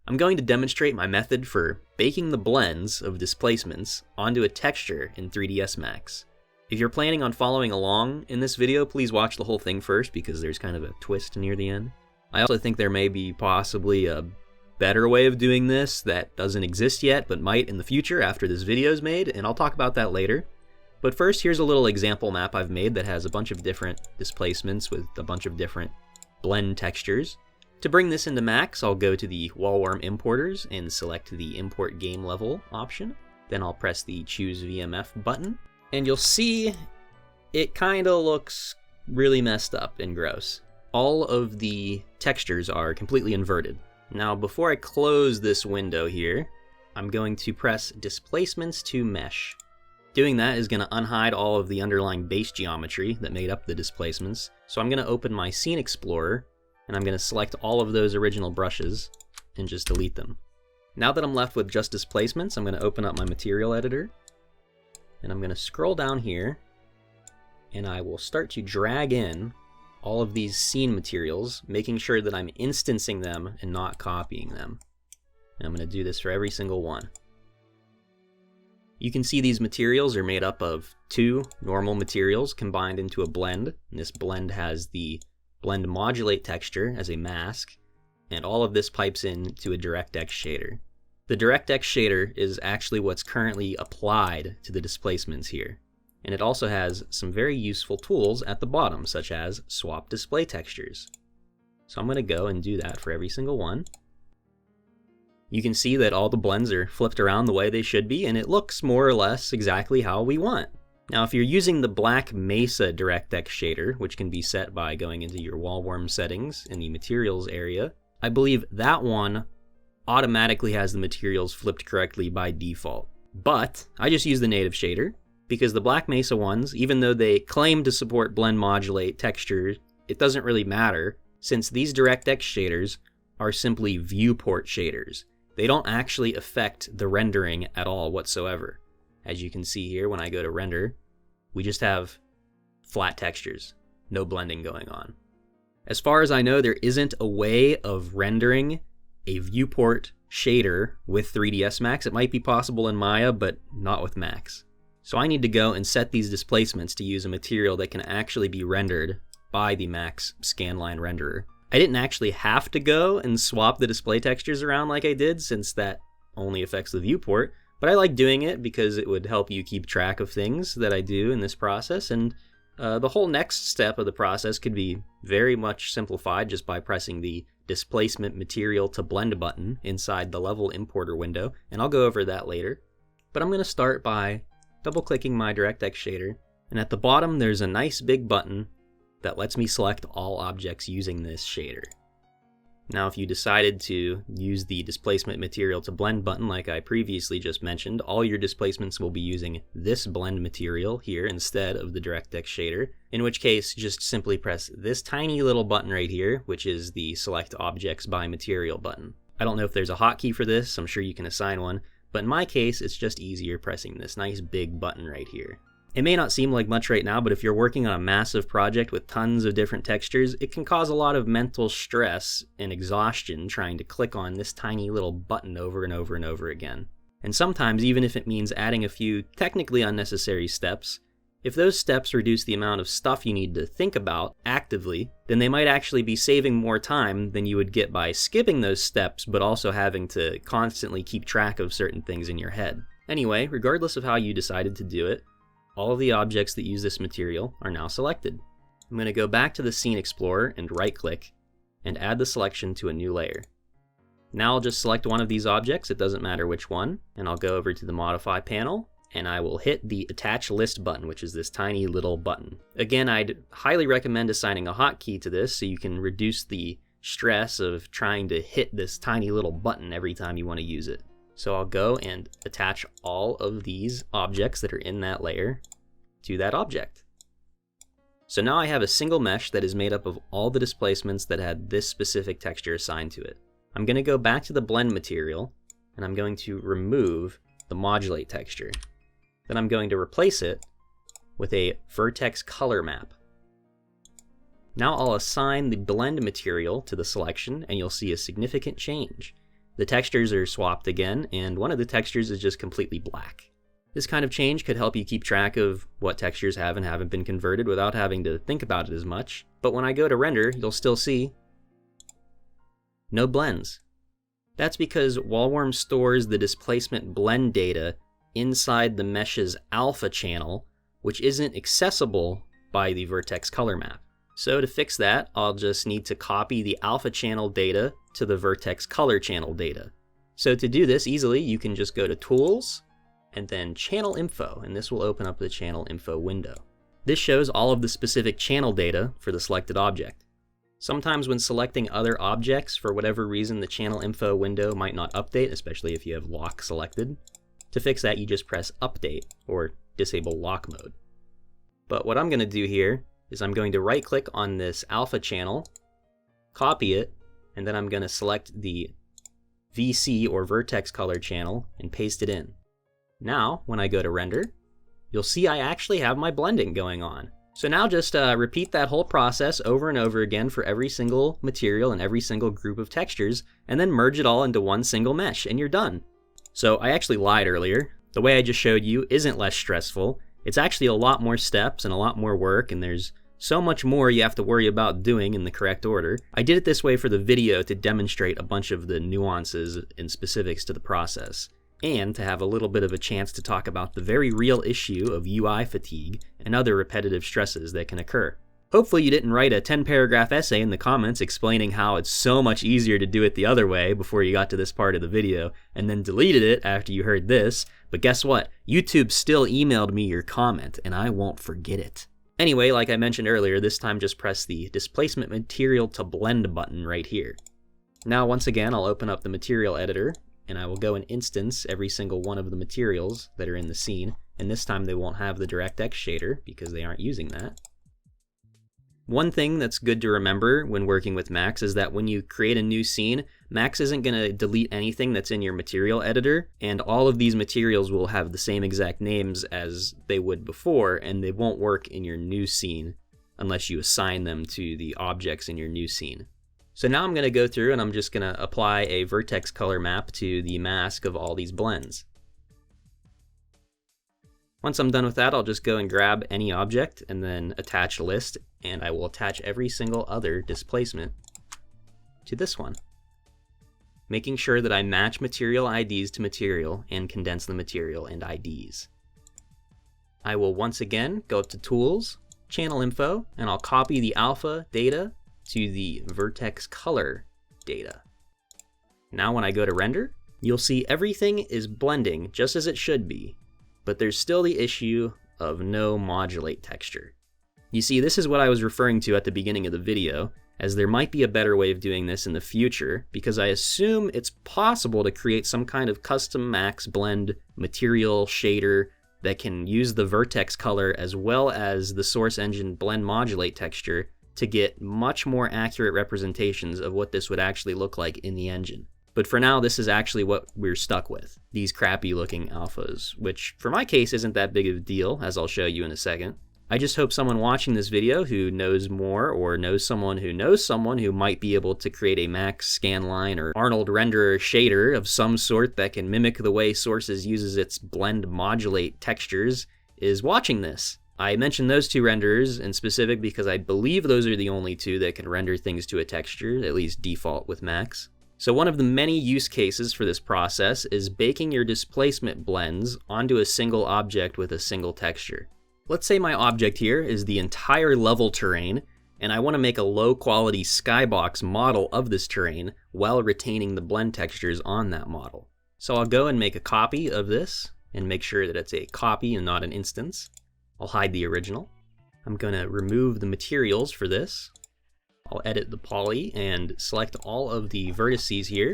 I'm going to demonstrate my method for baking the blends of displacements onto a texture in 3dsMax. If you're planning on following along in this video, please watch the whole thing first because there's kind of a twist near the end. I also think there may be possibly a better way of doing this that doesn't exist yet but might in the future after this video is made, and I'll talk about that later. But first, here's a little example map I've made that has a bunch of different displacements with a bunch of different blend textures. To bring this into Max, I'll go to the wallworm importers and select the import game level option. Then I'll press the choose VMF button, and you'll see it kind of looks really messed up and gross. All of the textures are completely inverted. Now, before I close this window here, I'm going to press Displacements to Mesh. Doing that is going to unhide all of the underlying base geometry that made up the displacements. So I'm going to open my Scene Explorer, and I'm going to select all of those original brushes and just delete them. Now that I'm left with just displacements, I'm going to open up my material editor, and I'm going to scroll down here, and I will start to drag in all of these scene materials, making sure that I'm instancing them and not copying them. And I'm going to do this for every single one. You can see these materials are made up of two normal materials combined into a blend. And this blend has the blend modulate texture as a mask, and all of this pipes into a DirectX shader. The DirectX shader is actually what's currently applied to the displacements here. And it also has some very useful tools at the bottom, such as swap display textures. So I'm going to go and do that for every single one. You can see that all the blends are flipped around the way they should be, and it looks more or less exactly how we want. Now, if you're using the Black Mesa DirectX shader, which can be set by going into your wallworm settings in the materials area, I believe that one automatically has the materials flipped correctly by default. But I just use the native shader, because the Black Mesa ones, even though they claim to support blend modulate textures, it doesn't really matter, since these DirectX shaders are simply viewport shaders. They don't actually affect the rendering at all whatsoever. As you can see here, when I go to render, we just have flat textures, no blending going on. As far as I know, there isn't a way of rendering a viewport shader with 3dsMax. It might be possible in Maya, but not with Max. So I need to go and set these displacements to use a material that can actually be rendered by the Max scanline renderer. I didn't actually have to go and swap the display textures around like I did, since that only affects the viewport, but I like doing it because it would help you keep track of things that I do in this process, and the whole next step of the process could be very much simplified just by pressing the Displacement Material to Blend button inside the Level Importer window, and I'll go over that later. But I'm going to start by double-clicking my DirectX shader, and at the bottom there's a nice big button that lets me select all objects using this shader. Now, if you decided to use the Displacement Material to Blend button like I previously just mentioned, all your displacements will be using this blend material here instead of the DirectX shader, in which case just simply press this tiny little button right here, which is the Select Objects by Material button. I don't know if there's a hotkey for this, I'm sure you can assign one, but in my case it's just easier pressing this nice big button right here. It may not seem like much right now, but if you're working on a massive project with tons of different textures, it can cause a lot of mental stress and exhaustion trying to click on this tiny little button over and over and over again. And sometimes, even if it means adding a few technically unnecessary steps, if those steps reduce the amount of stuff you need to think about actively, then they might actually be saving more time than you would get by skipping those steps, but also having to constantly keep track of certain things in your head. Anyway, regardless of how you decided to do it, all of the objects that use this material are now selected. I'm going to go back to the Scene Explorer and right-click and add the selection to a new layer. Now I'll just select one of these objects, it doesn't matter which one, and I'll go over to the Modify panel, and I will hit the Attach List button, which is this tiny little button. Again, I'd highly recommend assigning a hotkey to this so you can reduce the stress of trying to hit this tiny little button every time you want to use it. So I'll go and attach all of these objects that are in that layer to that object. So now I have a single mesh that is made up of all the displacements that had this specific texture assigned to it. I'm going to go back to the blend material, and I'm going to remove the modulate texture. Then I'm going to replace it with a vertex color map. Now I'll assign the blend material to the selection, and you'll see a significant change. The textures are swapped again, and one of the textures is just completely black. This kind of change could help you keep track of what textures have and haven't been converted without having to think about it as much. But when I go to render, you'll still see no blends. That's because wallworm stores the displacement blend data inside the mesh's alpha channel, which isn't accessible by the vertex color map. So to fix that, I'll just need to copy the alpha channel data to the vertex color channel data. So to do this easily, you can just go to Tools, and then Channel Info, and this will open up the Channel Info window. This shows all of the specific channel data for the selected object. Sometimes when selecting other objects, for whatever reason, the Channel Info window might not update, especially if you have lock selected. To fix that, you just press Update, or disable lock mode. But what I'm going to do here is I'm going to right-click on this alpha channel, copy it, and then I'm going to select the VC, or vertex color channel, and paste it in. Now, when I go to render, you'll see I actually have my blending going on. So now just repeat that whole process over and over again for every single material and every single group of textures, and then merge it all into one single mesh, and you're done. So I actually lied earlier. The way I just showed you isn't less stressful. It's actually a lot more steps and a lot more work, and there's so much more you have to worry about doing in the correct order. I did it this way for the video to demonstrate a bunch of the nuances and specifics to the process, and to have a little bit of a chance to talk about the very real issue of UI fatigue and other repetitive stresses that can occur. Hopefully you didn't write a 10-paragraph essay in the comments explaining how it's so much easier to do it the other way before you got to this part of the video, and then deleted it after you heard this. But guess what? YouTube still emailed me your comment, and I won't forget it. Anyway, like I mentioned earlier, this time just press the Displacement Material to Blend button right here. Now once again, I'll open up the material editor, and I will go and instance every single one of the materials that are in the scene, and this time they won't have the DirectX shader because they aren't using that. One thing that's good to remember when working with Max is that when you create a new scene, Max isn't going to delete anything that's in your material editor, and all of these materials will have the same exact names as they would before, and they won't work in your new scene unless you assign them to the objects in your new scene. So now I'm going to go through and I'm just going to apply a vertex color map to the mask of all these blends. Once I'm done with that, I'll just go and grab any object and then attach list, and I will attach every single other displacement to this one, making sure that I match material IDs to material and condense the material and IDs. I will once again go up to Tools, Channel Info, and I'll copy the alpha data to the vertex color data. Now when I go to render, you'll see everything is blending just as it should be, but there's still the issue of no modulate texture. You see, this is what I was referring to at the beginning of the video, as there might be a better way of doing this in the future, because I assume it's possible to create some kind of custom max blend material shader that can use the vertex color as well as the source engine blend modulate texture to get much more accurate representations of what this would actually look like in the engine. But for now, this is actually what we're stuck with, these crappy looking alphas, which for my case isn't that big of a deal, as I'll show you in a second. I just hope someone watching this video who knows more, or knows someone who might be able to create a Max scanline or Arnold renderer shader of some sort that can mimic the way Sources uses its blend modulate textures, is watching this. I mentioned those two renderers in specific because I believe those are the only two that can render things to a texture, at least default with Max. So one of the many use cases for this process is baking your displacement blends onto a single object with a single texture. Let's say my object here is the entire level terrain, and I want to make a low-quality skybox model of this terrain while retaining the blend textures on that model. So I'll go and make a copy of this, and make sure that it's a copy and not an instance. I'll hide the original. I'm going to remove the materials for this. I'll edit the poly and select all of the vertices here,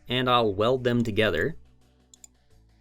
and I'll weld them together.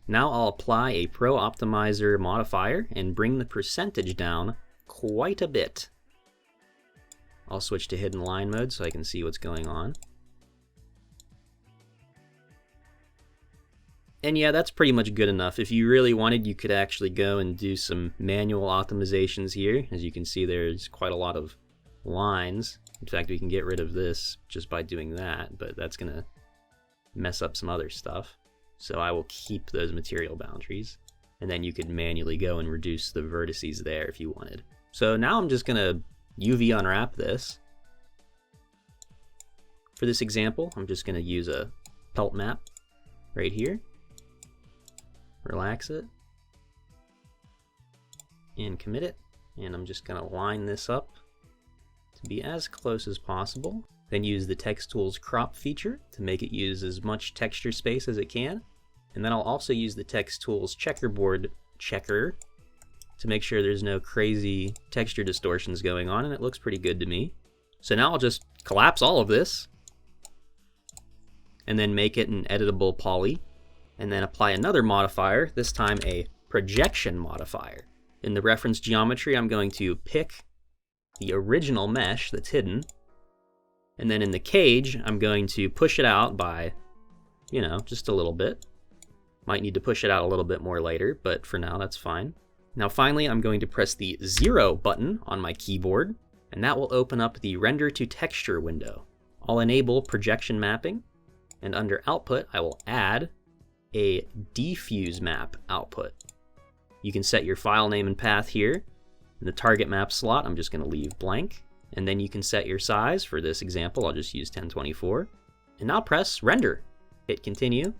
Now I'll apply a Pro Optimizer modifier and bring the percentage down quite a bit. I'll switch to hidden line mode so I can see what's going on. And yeah, that's pretty much good enough. If you really wanted, you could actually go and do some manual optimizations here. As you can see, there's quite a lot of lines. In fact, we can get rid of this just by doing that, but that's gonna mess up some other stuff. So I will keep those material boundaries. And then you could manually go and reduce the vertices there if you wanted. So now I'm just gonna UV unwrap this. For this example, I'm just gonna use a pelt map right here. Relax it. And commit it. And I'm just gonna line this up to be as close as possible. Then use the text tool's crop feature to make it use as much texture space as it can. And then I'll also use the text tool's checkerboard checker to make sure there's no crazy texture distortions going on, and it looks pretty good to me. So now I'll just collapse all of this and then make it an editable poly, and then apply another modifier, this time a projection modifier. In the reference geometry, I'm going to pick the original mesh that's hidden, and then in the cage, I'm going to push it out by, you know, just a little bit. Might need to push it out a little bit more later, but for now, that's fine. Now finally, I'm going to press the 0 button on my keyboard, and that will open up the Render to Texture window. I'll enable projection mapping, and under Output, I will add a diffuse map output. You can set your file name and path here. In the target map slot, I'm just going to leave blank, and then you can set your size. For this example, I'll just use 1024. And now press Render. Hit Continue.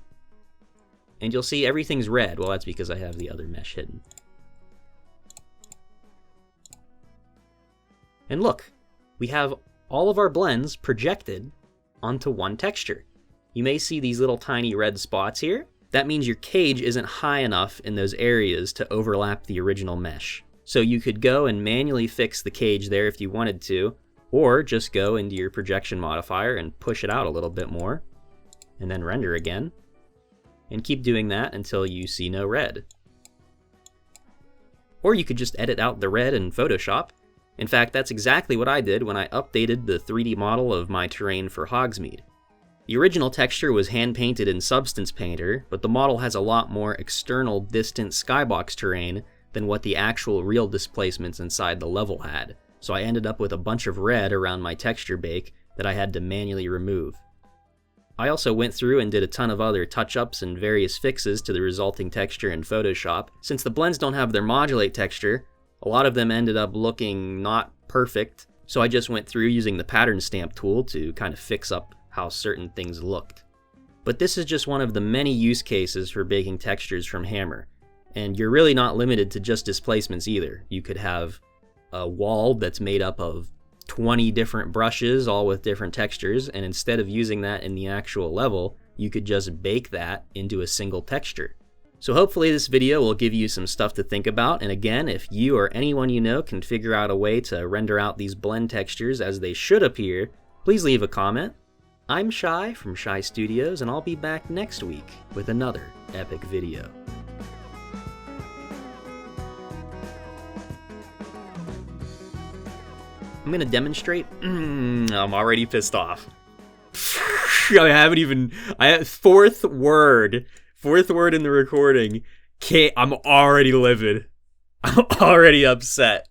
And you'll see everything's red. Well, that's because I have the other mesh hidden. And look, we have all of our blends projected onto one texture. You may see these little tiny red spots here. That means your cage isn't high enough in those areas to overlap the original mesh. So you could go and manually fix the cage there if you wanted to, or just go into your projection modifier and push it out a little bit more, and then render again. And keep doing that until you see no red. Or you could just edit out the red in Photoshop. In fact, that's exactly what I did when I updated the 3D model of my terrain for Hogsmeade. The original texture was hand-painted in Substance Painter, but the model has a lot more external, distant skybox terrain than what the actual real displacements inside the level had. So I ended up with a bunch of red around my texture bake that I had to manually remove. I also went through and did a ton of other touch-ups and various fixes to the resulting texture in Photoshop. Since the blends don't have their modulate texture, a lot of them ended up looking not perfect, so I just went through using the pattern stamp tool to kind of fix up how certain things looked. But this is just one of the many use cases for baking textures from Hammer, and you're really not limited to just displacements either. You could have a wall that's made up of 20 different brushes, all with different textures, and instead of using that in the actual level, you could just bake that into a single texture. So hopefully this video will give you some stuff to think about, and again, if you or anyone you know can figure out a way to render out these blend textures as they should appear, please leave a comment. I'm Shy from Shy Studios, and I'll be back next week with another epic video. I'm gonna demonstrate. I'm already pissed off. I haven't even. Fourth word in the recording. I'm already livid. I'm already upset.